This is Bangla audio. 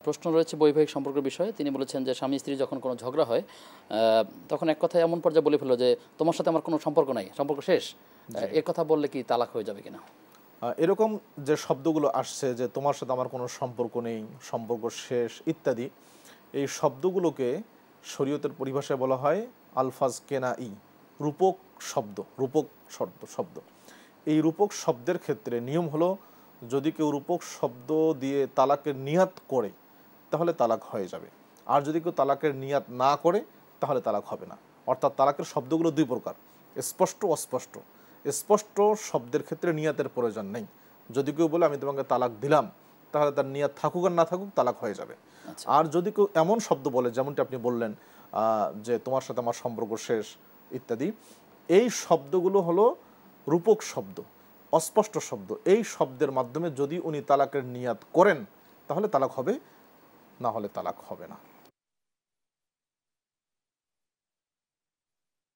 প্রশ্ন রয়েছে বৈবাহিক সম্পর্কের বিষয়ে। তিনি বলেছেন যে স্বামী স্ত্রী যখন কোনো ঝগড়া হয় তখন এক কথায় এমন পর্যায়ে বলে ফেললো যে তোমার সাথে আমার কোনো সম্পর্ক নাই, সম্পর্ক শেষ, এ কথা বললে কি তালাক হয়ে যাবে কিনা? এরকম যে শব্দগুলো আসছে যে তোমার সাথে আমার কোনো সম্পর্ক নেই, সম্পর্ক শেষ ইত্যাদি, এই শব্দগুলোকে শরীয়তের পরিভাষায় বলা হয় আলফাজ কেনাই, রূপক শব্দ, রূপক শব্দ। এই রূপক শব্দের ক্ষেত্রে নিয়ম হলো যদি কেউ রূপক শব্দ দিয়ে তালাকের নিয়াত করে তাহলে তালাক হয়ে যাবে, আর যদি কেউ তালাকের নিয়াত না করে তাহলে তালাক হবে না। অর্থাৎ তালাকের শব্দগুলো দুই প্রকার, স্পষ্ট অস্পষ্ট। স্পষ্ট শব্দের ক্ষেত্রে নিয়াতের প্রয়োজন নেই। যদি কেউ বলে আমি তোমাকে তালাক দিলাম, তাহলে তার নিয়াত থাকুক আর না থাকুক তালাক হয়ে যাবে। আর যদি কেউ এমন শব্দ বলে যেমনটি আপনি বললেন যে তোমার সাথে আমার সম্পর্ক শেষ ইত্যাদি, এই শব্দগুলো হলো রূপক শব্দ, অস্পষ্ট শব্দ। এই শব্দের মাধ্যমে যদি উনি তালাকের নিয়াত করেন তাহলে তালাক হবে, না হলে তালাক হবে না।